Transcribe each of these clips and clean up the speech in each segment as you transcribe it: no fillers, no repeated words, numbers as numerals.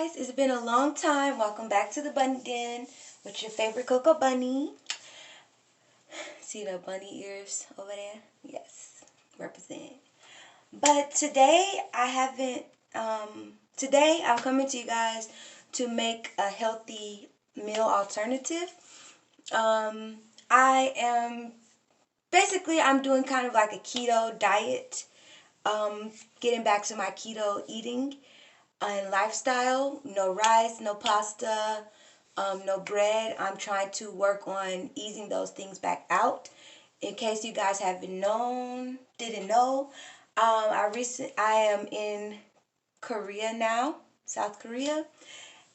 guys, it's been a long time. Welcome back to the Bunny Den with your favorite Cocoa Bunny. See the bunny ears over there? Yes, represent. But today today I'm coming to you guys to make a healthy meal alternative. I am I'm doing kind of like a keto diet, getting back to my keto eating and lifestyle. No rice, no pasta, no bread. I'm trying to work on easing those things back out. In case you guys didn't know, I am in Korea now, South Korea,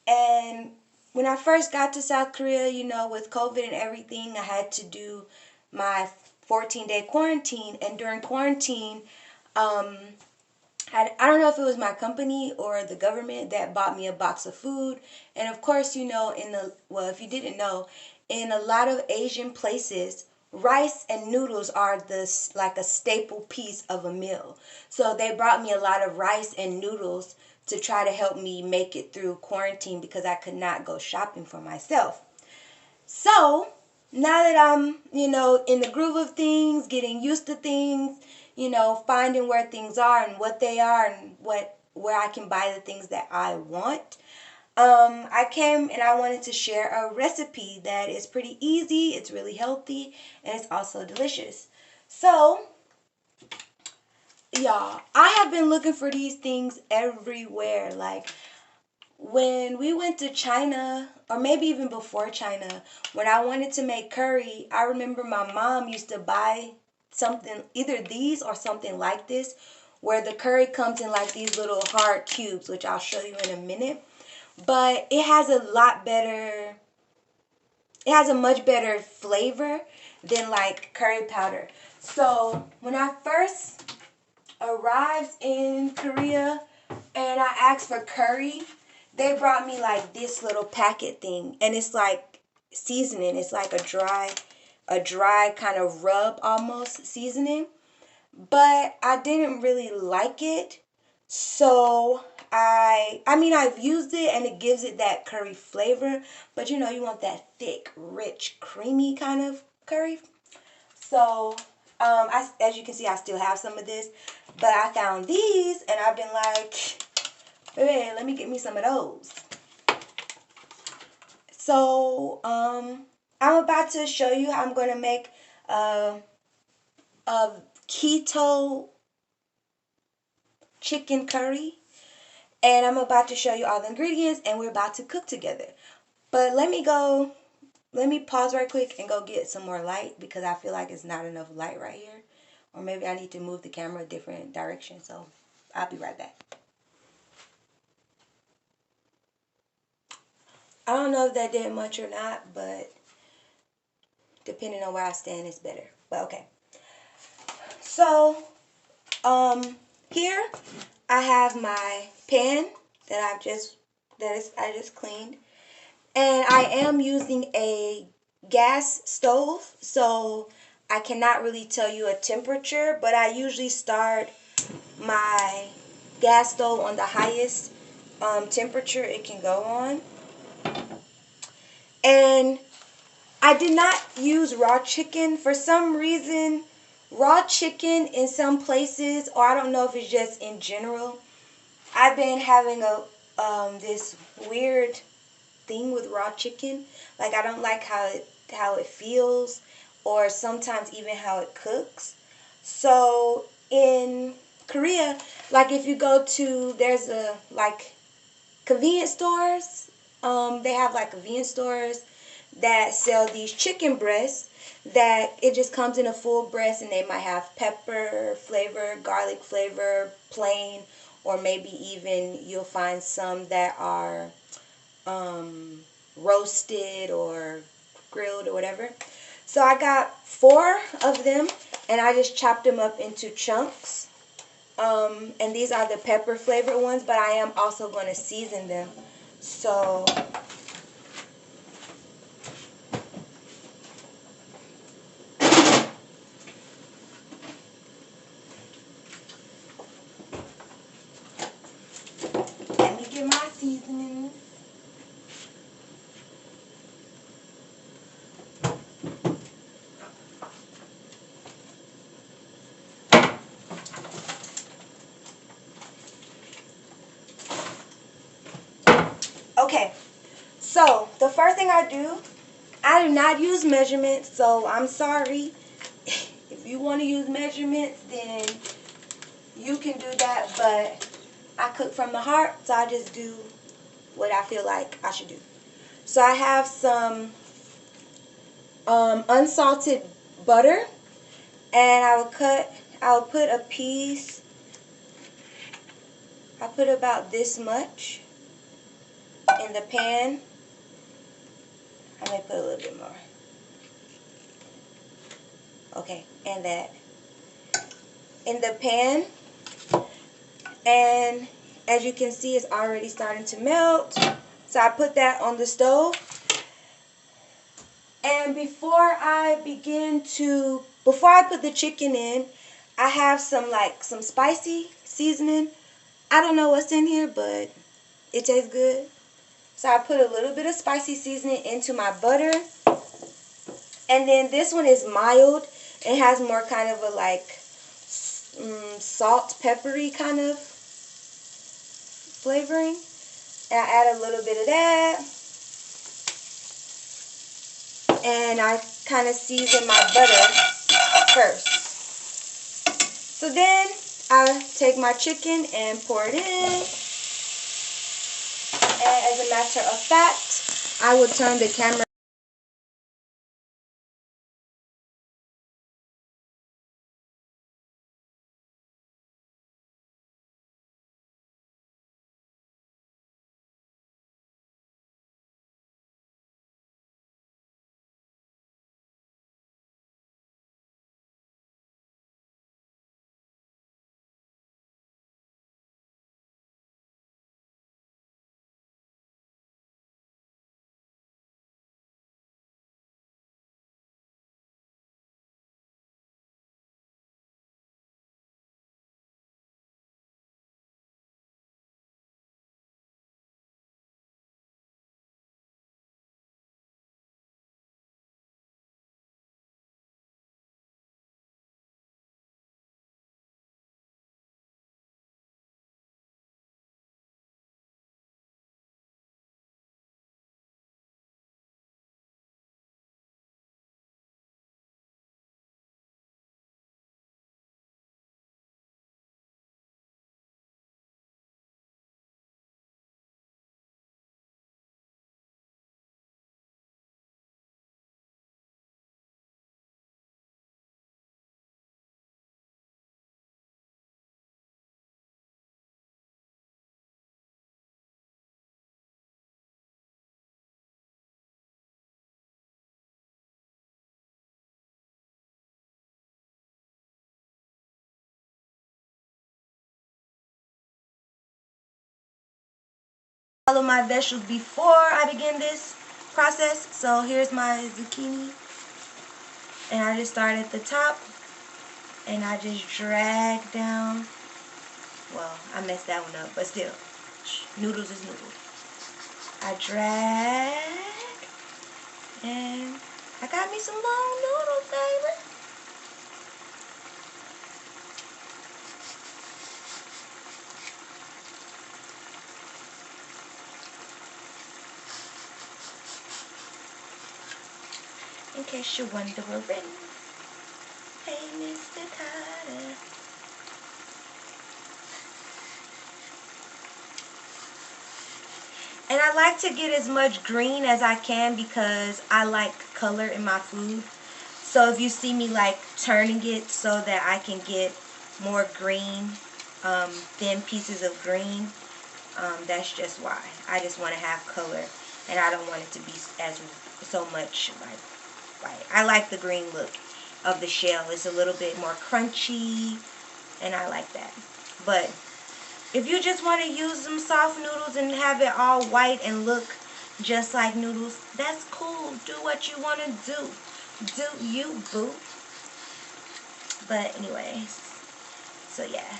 and when I first got to South Korea, with COVID and everything, I had to do my 14-day quarantine, and during quarantine, um, I don't know if it was my company or the government that bought me a box of food. And of course, if you didn't know, in a lot of Asian places, rice and noodles are like a staple piece of a meal. So they brought me a lot of rice and noodles to try to help me make it through quarantine because I could not go shopping for myself. So now that I'm, in the groove of things, getting used to things, finding where things are and what they are and where I can buy the things that I want. I came and I wanted to share a recipe that is pretty easy, it's really healthy, and it's also delicious. So, y'all, I have been looking for these things everywhere. Like, when we went to China, or maybe even before China, when I wanted to make curry, I remember my mom used to buy something, either these or something like this, where the curry comes in like these little hard cubes, which I'll show you in a minute. But it has a much better flavor than like curry powder. So when I first arrived in Korea and I asked for curry, they brought me like this little packet thing, and it's like seasoning. It's like a dry kind of rub almost seasoning. But I didn't really like it. So I've used it and it gives it that curry flavor, but you want that thick, rich, creamy kind of curry. So, as you can see, I still have some of this, but I found these and I've been like, hey, let me get me some of those. So, I'm about to show you how I'm going to make a keto chicken curry. And I'm about to show you all the ingredients and we're about to cook together. But let me pause right quick and go get some more light because I feel like it's not enough light right here. Or maybe I need to move the camera a different direction. So I'll be right back. I don't know if that did much or not, but depending on where I stand, it's better. But okay. So, here I have my pan that I just cleaned, and I am using a gas stove, so I cannot really tell you a temperature, but I usually start my gas stove on the highest temperature it can go on. And I did not use raw chicken. For some reason, raw chicken in some places, or I don't know if it's just in general, I've been having this weird thing with raw chicken. Like, I don't like how it feels, or sometimes even how it cooks. So in Korea, like if you go to, there's convenience stores. They have like convenience stores that sell these chicken breasts that it just comes in a full breast, and they might have pepper flavor, garlic flavor, plain, or maybe even you'll find some that are roasted or grilled or whatever. So I got 4 of them and I just chopped them up into chunks. And these are the pepper flavored ones, but I am also going to season them. So let me get my seasoning. Okay, so the first thing I do not use measurements, so I'm sorry. If you want to use measurements, then you can do that, but I cook from the heart, so I just do what I feel like I should do. So I have some unsalted butter, and I'll put a piece, I put about this much in the pan. I may put a little bit more. Okay, and that in the pan, and as you can see, it's already starting to melt. So I put that on the stove. And before I put the chicken in, I have some spicy seasoning. I don't know what's in here, but it tastes good. So I put a little bit of spicy seasoning into my butter. And then this one is mild. It has more kind of a salt, peppery kind of flavoring. And I add a little bit of that. And I kind of season my butter first. So then I take my chicken and pour it in. And as a matter of fact, I will turn the camera. All of my vegetables before I begin this process. So here's my zucchini. And I just start at the top. And I just drag down. Well, I messed that one up, but still. Noodles is noodles. I drag. And I got me some long noodles, baby. In case you're wondering. Hey, Mr. Carter. And I like to get as much green as I can because I like color in my food. So if you see me turning it so that I can get more green, thin pieces of green, that's just why. I just want to have color, and I don't want it to be as so much white. I like the green look of the shell. It's a little bit more crunchy, and I like that. But if you just want to use some soft noodles and have it all white and look just like noodles, that's cool. Do what you want to do. Do you, boo. But anyways, so yeah.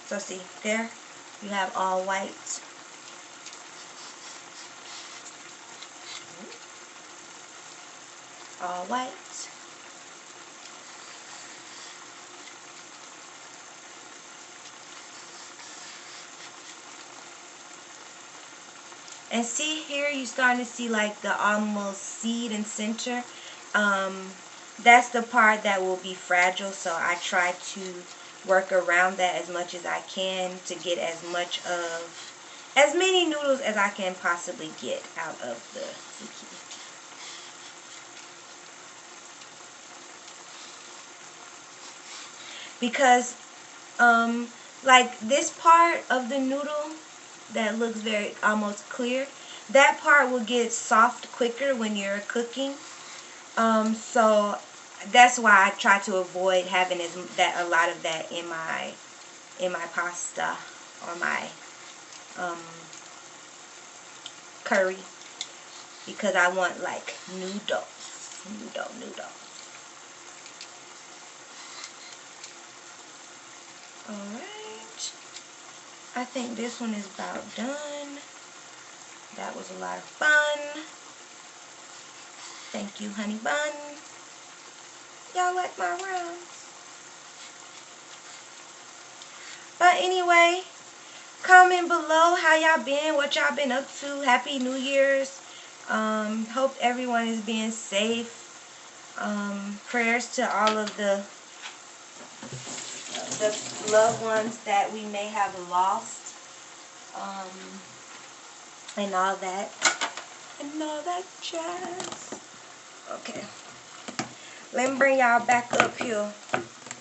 So see, there you have all white. All white. And see here, you're starting to see like the almost seed and center. That's the part that will be fragile, so I try to work around that as much as I can to get as many noodles as I can possibly get out of the zucchini. Because like this part of the noodle that looks very almost clear, that part will get soft quicker when you're cooking. So that's why I try to avoid having a lot of that in my pasta or my curry, because I want like noodle. Alright, I think this one is about done. That was a lot of fun. Thank you, honey bun. Y'all like my rounds? But anyway, comment below how y'all been, what y'all been up to. Happy New Year's. Hope everyone is being safe. Prayers to all of the loved ones that we may have lost. And all that. And all that jazz. Okay. Let me bring y'all back up here.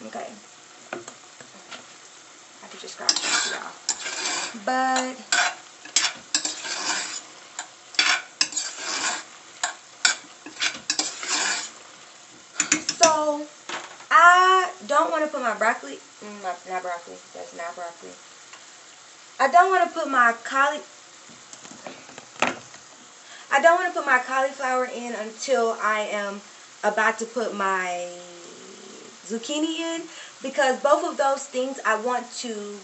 Okay. I could just scratch this, y'all. But so I don't want to put my broccoli. Not broccoli. That's not broccoli. I don't want to put my cauliflower in until I am about to put my zucchini in, because both of those things I want to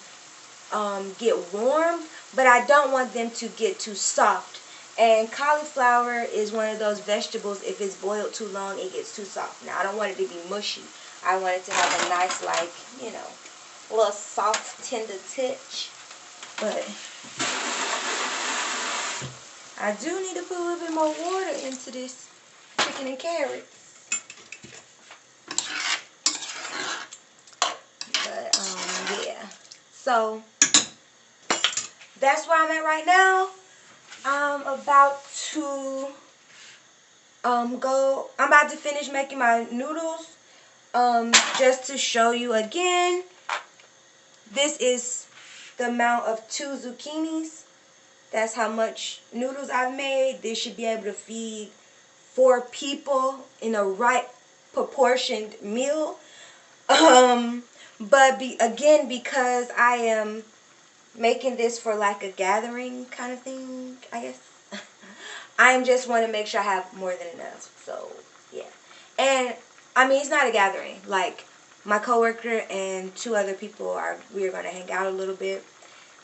get warm, but I don't want them to get too soft. And cauliflower is one of those vegetables, if it's boiled too long, it gets too soft. Now, I don't want it to be mushy. I want it to have a nice, like, you know, little soft, tender touch. But I do need to put a little bit more water into this chicken and carrots. But, yeah. So, that's where I'm at right now. I'm about to I'm about to finish making my noodles. Just to show you again, this is the amount of 2 zucchinis. That's how much noodles I've made. This should be able to feed 4 people in a right proportioned meal. But again, because I am making this for like a gathering kind of thing, I guess. I just want to make sure I have more than enough. So, yeah. And, I mean, it's not a gathering. Like, my coworker and 2 other people, we're going to hang out a little bit.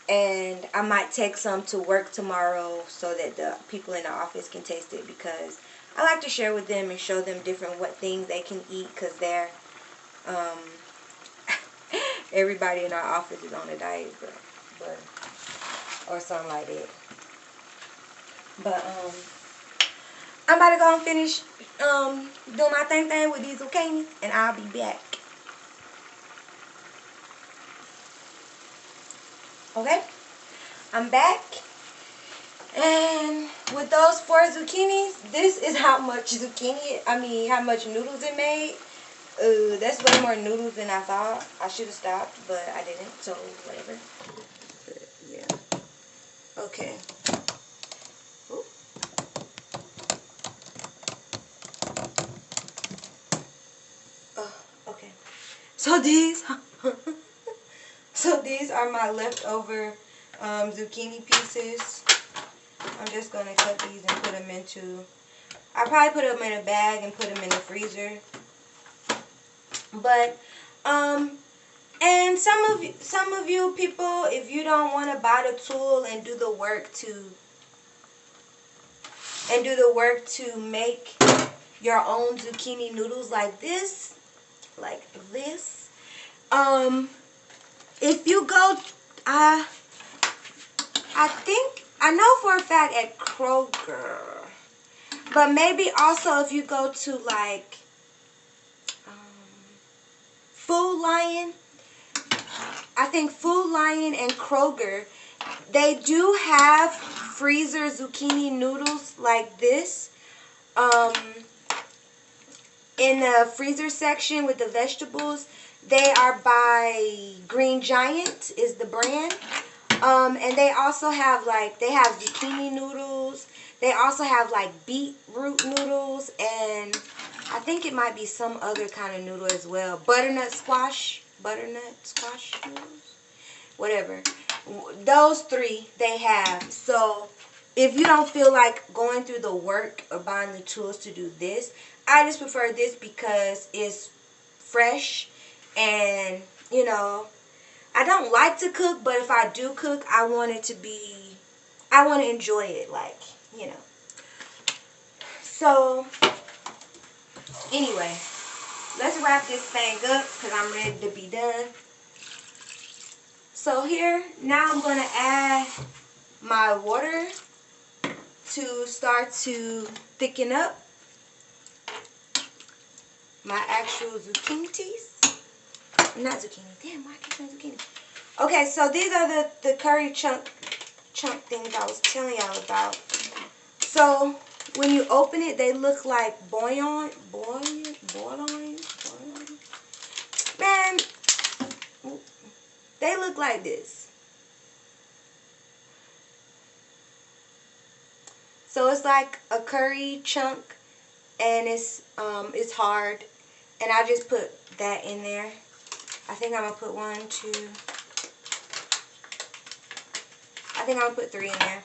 And I might take some to work tomorrow so that the people in the office can taste it, because I like to share with them and show them different things they can eat, because they're, everybody in our office is on a diet, but or something like that. But, I'm about to go and finish doing my thing with these zucchini, and I'll be back. Okay? I'm back. And with those 4 zucchinis, this is how much how much noodles it made. That's way more noodles than I thought. I should have stopped, but I didn't, so whatever. But, yeah. Okay. Ooh. Okay. So these are my leftover zucchini pieces. I'm just going to cut these and put them into, I'll probably put them in a bag and put them in the freezer. But, and some of you people, if you don't want to buy the tool and do the work make your own zucchini noodles like this, if you go, I think I know for a fact at Kroger. But maybe also if you go to like Food Lion, I think Food Lion and Kroger, they do have freezer zucchini noodles like this. In the freezer section with the vegetables, they are by Green Giant is the brand. And they also have like, they have zucchini noodles. They also have like beetroot noodles, and I think it might be some other kind of noodle as well. Butternut squash noodles, whatever. Those three they have. So if you don't feel like going through the work or buying the tools to do this, I just prefer this because it's fresh, and you know, I don't like to cook, but if I do cook, I want it to be, I want to enjoy it, like, you know. So, anyway, let's wrap this thing up because I'm ready to be done. So here, now I'm going to add my water to start to thicken up my actual zucchini. Not zucchini. Damn, why can't I say zucchini? Okay, so these are the curry chunk things I was telling y'all about. So when you open it, they look like bouillon. Man, they look like this. So it's like a curry chunk, and it's hard, and I just put that in there. I think I'm gonna put 1, 2. I think I'm gonna put 3 in there.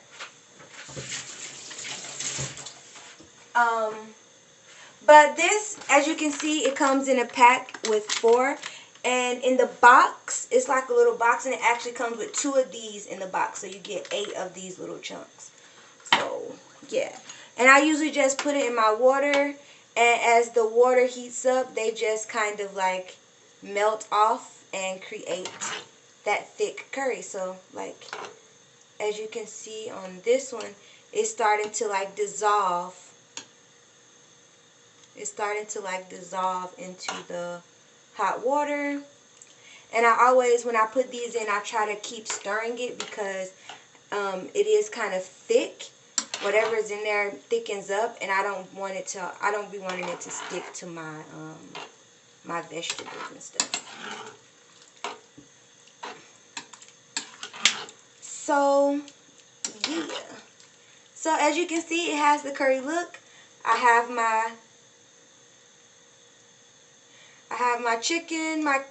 But this, as you can see, it comes in a pack with 4. And in the box, it's like a little box, and it actually comes with 2 of these in the box. So you get 8 of these little chunks. So, yeah. And I usually just put it in my water. And as the water heats up, they just kind of like melt off and create that thick curry. So, like, as you can see on this one, it's starting to like dissolve. It's starting to like dissolve into the hot water. And I always, when I put these in, I try to keep stirring it because it is kind of thick. Whatever is in there thickens up, and I don't be wanting it to stick to my my vegetables and stuff. So yeah. So as you can see, it has the curry look. I have my chicken, my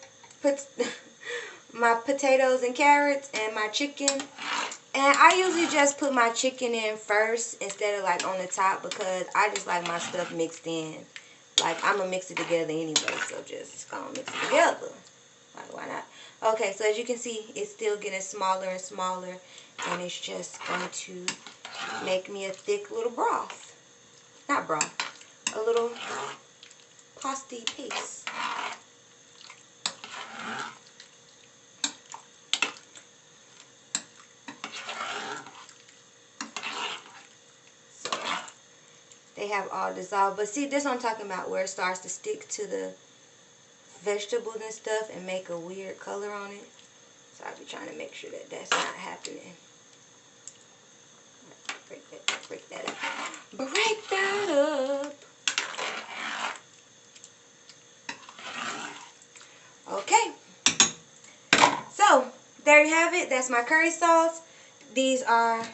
potatoes and carrots, and my chicken. And I usually just put my chicken in first instead of like on the top because I just like my stuff mixed in. Like, I'm going to mix it together anyway, so just go and mix it together. Like, why not? Okay, so as you can see, it's still getting smaller and smaller, and it's just going to make me a thick little broth. Not broth, a little pasty paste. They have all dissolved. But see, this one I'm talking about, where it starts to stick to the vegetables and stuff and make a weird color on it. So I'll be trying to make sure that that's not happening. Break that up. Break that up. Okay. So, there you have it. That's my curry sauce. These are